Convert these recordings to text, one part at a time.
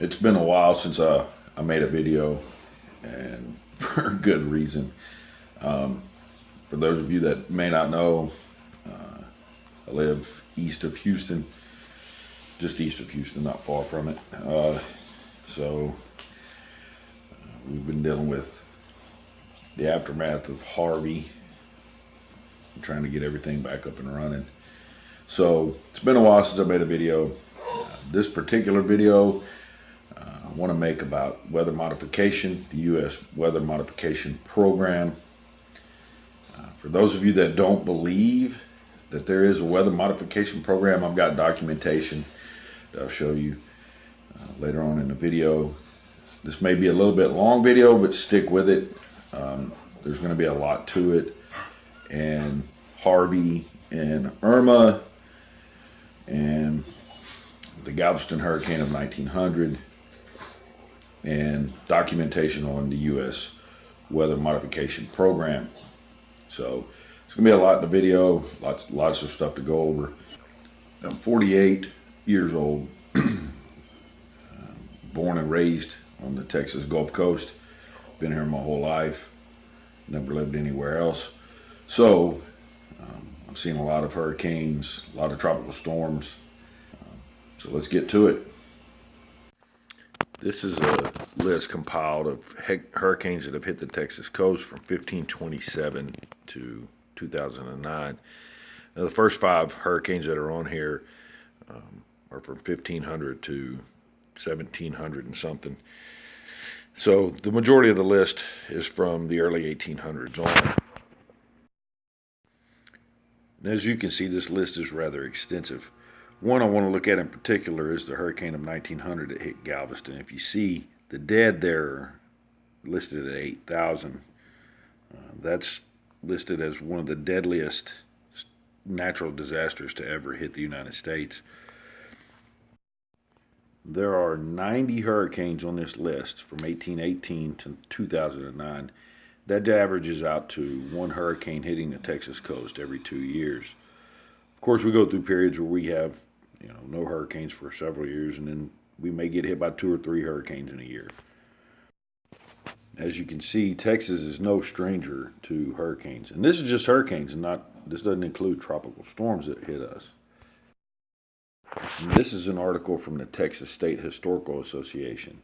It's been a while since I made a video, and for a good reason. For those of you that may not know, I live east of Houston, just east of Houston, not far from it. So we've been dealing with the aftermath of Harvey, trying to get everything back up and running. So it's been a while since I made a video. This particular video I want to make about weather modification, the US Weather Modification program. For those of you that don't believe that there is a weather modification program, I've got documentation that I'll show you later on in the video. This may be a little bit long video, but stick with it. There's going to be a lot to it. And Harvey and Irma and the Galveston hurricane of 1900 and documentation on the US Weather Modification program. So it's going to be a lot in the video, lots of stuff to go over. I'm 48 years old, born and raised on the Texas Gulf Coast. Been here my whole life, never lived anywhere else. So I've seen a lot of hurricanes, a lot of tropical storms. So let's get to it. This is a list compiled of hurricanes that have hit the Texas coast from 1527 to 2009. Now, the first 5 hurricanes that are on here are from 1500 to 1700 and something. So the majority of the list is from the early 1800s on. And as you can see, this list is rather extensive. One I want to look at in particular is the hurricane of 1900 that hit Galveston. If you see the dead there listed at 8,000, that's listed as one of the deadliest natural disasters to ever hit the United States. There are 90 hurricanes on this list from 1818 to 2009. That averages out to 1 hurricane hitting the Texas coast every 2 years. Of course, we go through periods where we have no hurricanes for several years, and then we may get hit by 2 or 3 hurricanes in a year. As you can see, Texas is no stranger to hurricanes. And this is just hurricanes, and this doesn't include tropical storms that hit us. And this is an article from the Texas State Historical Association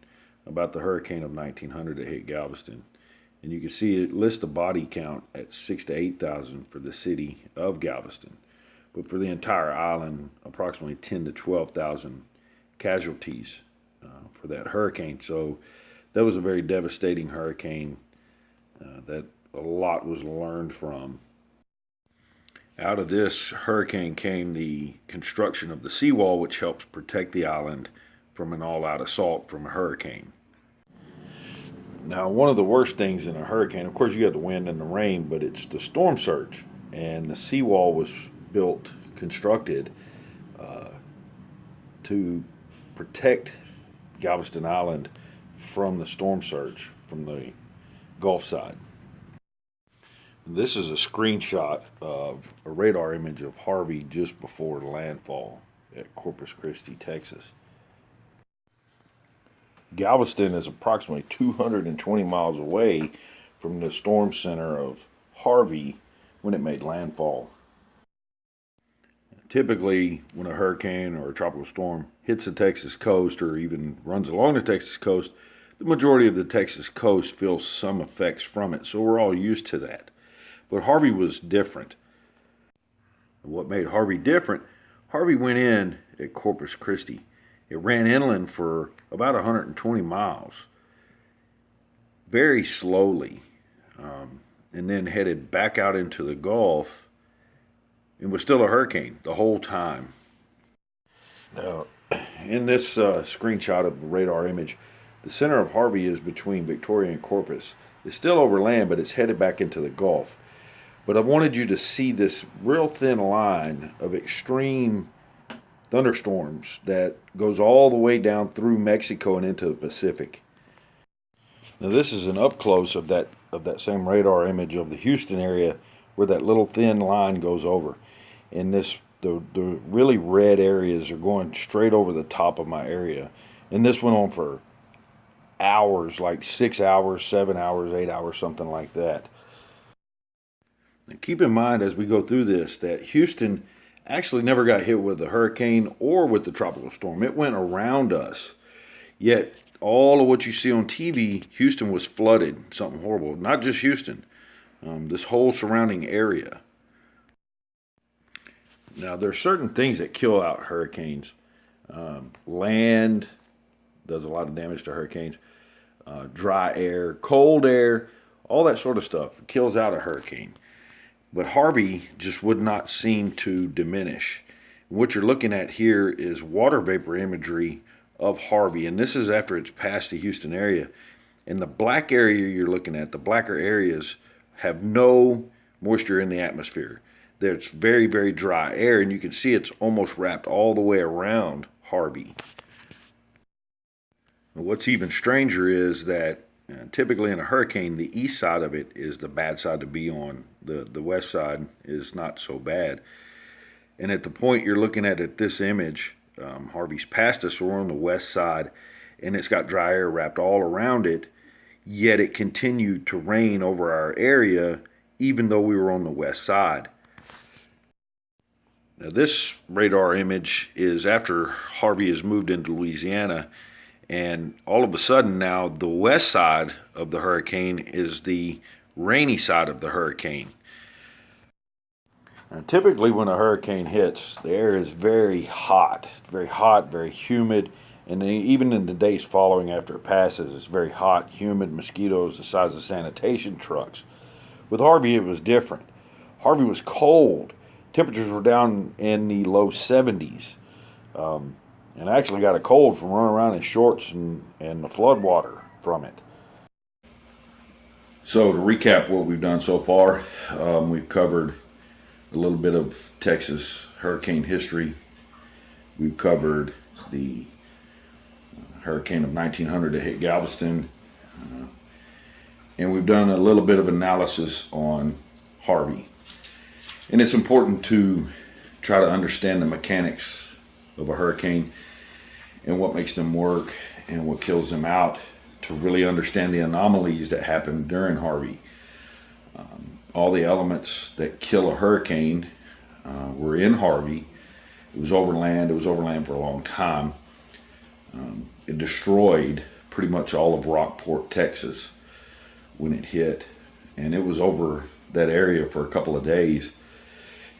about the hurricane of 1900 that hit Galveston. And you can see it lists the body count at 6,000 to 8,000 for the city of Galveston. But for the entire island, approximately 10,000 to 12,000 casualties for that hurricane. So that was a very devastating hurricane that a lot was learned from. Out of this hurricane came the construction of the seawall, which helps protect the island from an all-out assault from a hurricane. Now, one of the worst things in a hurricane, of course, you got the wind and the rain, but it's the storm surge. And the seawall was constructed to protect Galveston Island from the storm surge from the Gulf side. This is a screenshot of a radar image of Harvey just before landfall at Corpus Christi, Texas. Galveston is approximately 220 miles away from the storm center of Harvey when it made landfall. Typically, when a hurricane or a tropical storm hits the Texas coast or even runs along the Texas coast, the majority of the Texas coast feels some effects from it, so we're all used to that. But Harvey was different. What made Harvey different, Harvey went in at Corpus Christi. It ran inland for about 120 miles, very slowly, and then headed back out into the Gulf. It was still a hurricane the whole time. Now, in this screenshot of the radar image, the center of Harvey is between Victoria and Corpus. It's still over land, but it's headed back into the Gulf. But I wanted you to see this real thin line of extreme thunderstorms that goes all the way down through Mexico and into the Pacific. Now, this is an up close of that same radar image of the Houston area where that little thin line goes over. And the really red areas are going straight over the top of my area. And this went on for hours, like 6 hours, 7 hours, 8 hours, something like that. And keep in mind as we go through this that Houston actually never got hit with a hurricane or with the tropical storm. It went around us. Yet all of what you see on TV, Houston was flooded. Something horrible. Not just Houston, this whole surrounding area. Now, there are certain things that kill out hurricanes. Land does a lot of damage to hurricanes. Dry air, cold air, all that sort of stuff kills out a hurricane. But Harvey just would not seem to diminish. What you're looking at here is water vapor imagery of Harvey, and this is after it's passed the Houston area. And the black area you're looking at, the blacker areas, have no moisture in the atmosphere. There's very, very dry air, and you can see it's almost wrapped all the way around Harvey. What's even stranger is that typically in a hurricane, the east side of it is the bad side to be on. The west side is not so bad. And at the point you're looking at this image, Harvey's past us, we're on the west side, and it's got dry air wrapped all around it, yet it continued to rain over our area even though we were on the west side. Now this radar image is after Harvey has moved into Louisiana, and all of a sudden now the west side of the hurricane is the rainy side of the hurricane. Now, typically when a hurricane hits, the air is very hot, very humid, and even in the days following after it passes, it's very hot, humid, mosquitoes the size of sanitation trucks. With Harvey, it was different. Harvey was cold. Temperatures were down in the low 70s. And I actually got a cold from running around in shorts and the flood water from it. So to recap what we've done so far, we've covered a little bit of Texas hurricane history. We've covered the hurricane of 1900 that hit Galveston. And we've done a little bit of analysis on Harvey. And it's important to try to understand the mechanics of a hurricane and what makes them work and what kills them out to really understand the anomalies that happened during Harvey. All the elements that kill a hurricane were in Harvey. It was overland. It was overland for a long time. It destroyed pretty much all of Rockport, Texas when it hit. And it was over that area for a couple of days.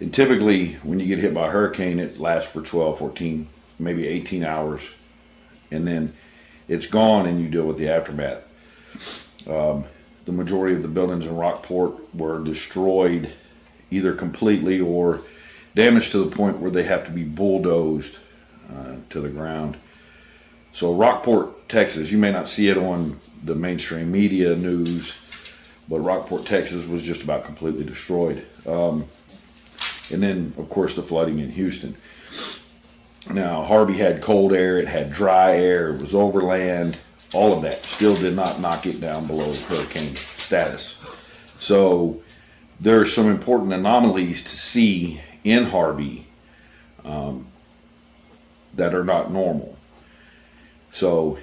And typically when you get hit by a hurricane, it lasts for 12, 14, maybe 18 hours. And then it's gone and you deal with the aftermath. The majority of the buildings in Rockport were destroyed either completely or damaged to the point where they have to be bulldozed to the ground. So Rockport, Texas, you may not see it on the mainstream media news, but Rockport, Texas was just about completely destroyed. And then, of course, the flooding in Houston. Now, Harvey had cold air, it had dry air, it was overland, all of that. Still did not knock it down below hurricane status. So there are some important anomalies to see in Harvey that are not normal. So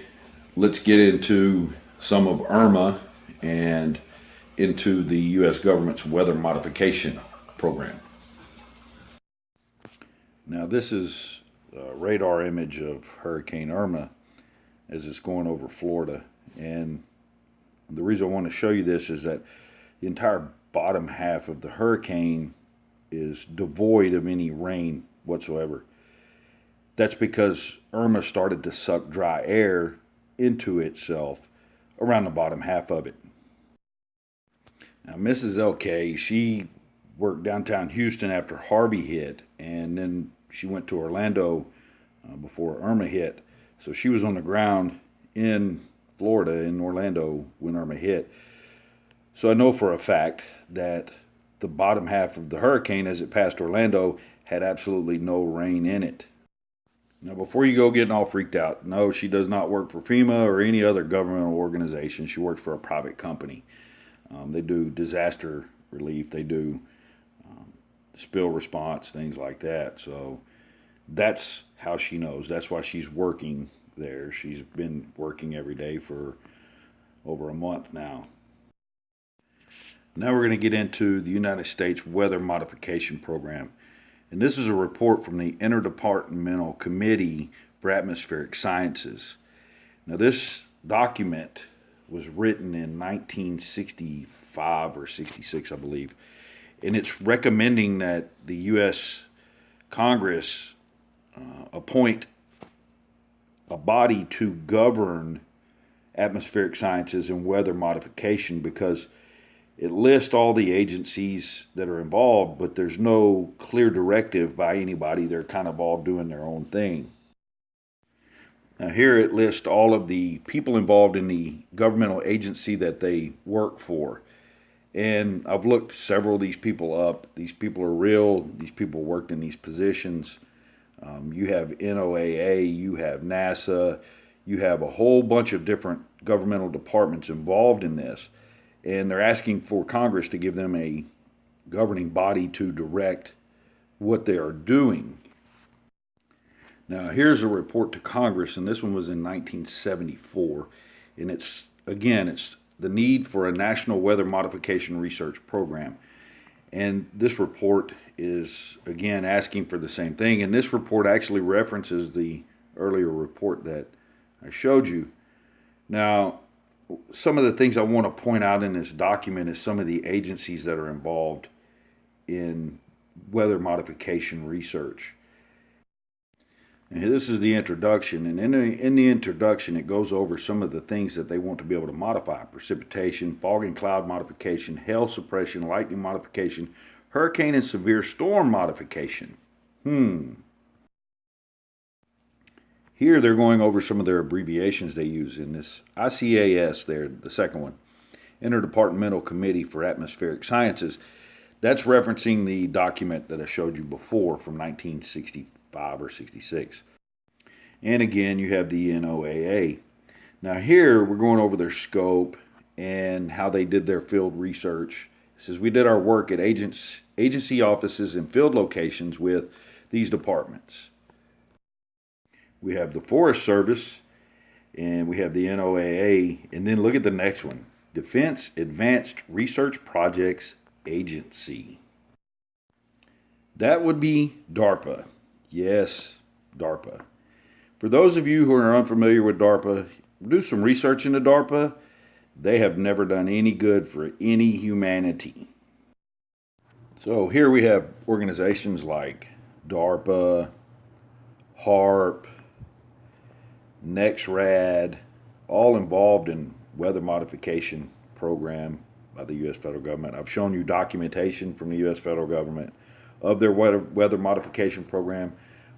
let's get into some of Irma and into the US government's weather modification program. Now this is a radar image of Hurricane Irma as it's going over Florida, and the reason I want to show you this is that the entire bottom half of the hurricane is devoid of any rain whatsoever. That's because Irma started to suck dry air into itself around the bottom half of it. Now Mrs. LK, she worked downtown Houston after Harvey hit, and then she went to Orlando before Irma hit. So she was on the ground in Florida, in Orlando, when Irma hit. So I know for a fact that the bottom half of the hurricane as it passed Orlando had absolutely no rain in it. Now before you go getting all freaked out, no, she does not work for FEMA or any other governmental organization. She works for a private company. They do disaster relief. They do spill response, things like that. So that's how she knows. That's why she's working there. She's been working every day for over a month now. Now we're going to get into the United States Weather Modification Program. And this is a report from the Interdepartmental Committee for Atmospheric Sciences. Now this document was written in 1965 or 66, I believe. And it's recommending that the U.S. Congress appoint a body to govern atmospheric sciences and weather modification, because it lists all the agencies that are involved, but there's no clear directive by anybody. They're kind of all doing their own thing. Now here it lists all of the people involved in the governmental agency that they work for. And I've looked several of these people up. These people are real. These people worked in these positions. You have NOAA, you have NASA, you have a whole bunch of different governmental departments involved in this. And they're asking for Congress to give them a governing body to direct what they are doing. Now, here's a report to Congress, and this one was in 1974. And it's the need for a national weather modification research program. And this report is, again, asking for the same thing. And this report actually references the earlier report that I showed you. Now, some of the things I want to point out in this document is some of the agencies that are involved in weather modification research. And this is the introduction, and in the introduction it goes over some of the things that they want to be able to modify: precipitation, fog and cloud modification, hail suppression, lightning modification, hurricane and severe storm modification. Here they're going over some of their abbreviations they use in this ICAS there, the second one, Interdepartmental Committee for Atmospheric Sciences. That's referencing the document that I showed you before from 1965 or 66. And again, you have the NOAA. Now here we're going over their scope and how they did their field research. It says we did our work at agency offices and field locations with these departments. We have the Forest Service, and we have the NOAA, and then look at the next one, Defense Advanced Research Projects Agency. That would be DARPA. Yes, DARPA. For those of you who are unfamiliar with DARPA, do some research into DARPA. They have never done any good for any humanity. So here we have organizations like DARPA, HARP, NEXRAD, all involved in weather modification program by the U.S. federal government. I've shown you documentation from the U.S. federal government of their weather modification program.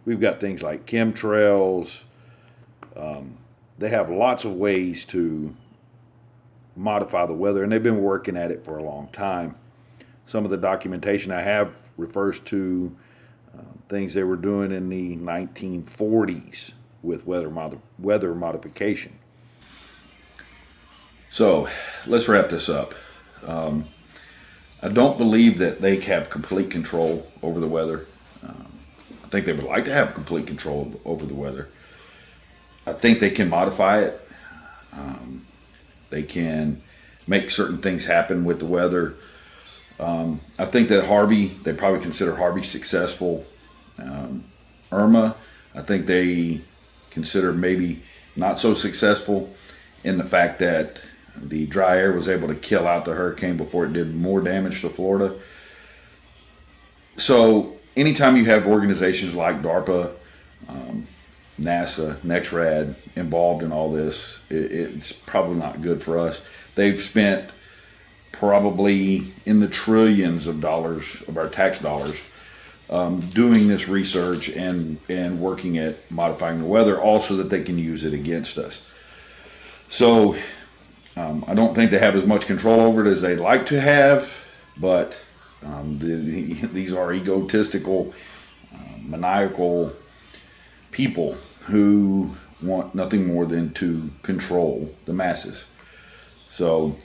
We've got things like chemtrails. They have lots of ways to modify the weather, and they've been working at it for a long time. Some of the documentation I have refers to things they were doing in the 1940s with weather modification. So let's wrap this up. I don't believe that they have complete control over the weather. I think they would like to have complete control over the weather. I think they can modify it. They can make certain things happen with the weather. I think that Harvey, they probably consider Harvey successful. Irma, I think they consider maybe not so successful in the fact that the dry air was able to kill out the hurricane before it did more damage to Florida. So anytime you have organizations like DARPA, NASA, NEXRAD involved in all this, it's probably not good for us. They've spent probably in the trillions of dollars of our tax dollars doing this research and working at modifying the weather, also that they can use it against us. So I don't think they have as much control over it as they'd like to have, but these are egotistical, maniacal people who want nothing more than to control the masses. So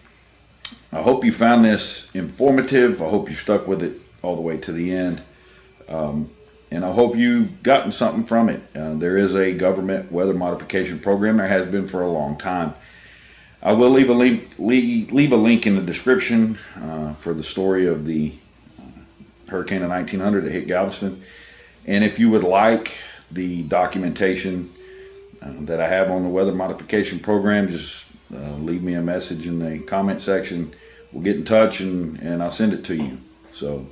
I hope you found this informative. I hope you stuck with it all the way to the end. and I hope you've gotten something from it. There is a government weather modification program. There has been for a long time. I will leave a link in the description for the story of the hurricane of 1900 that hit Galveston. And if you would like the documentation that I have on the weather modification program, just leave me a message in the comment section. We'll get in touch and I'll send it to you. So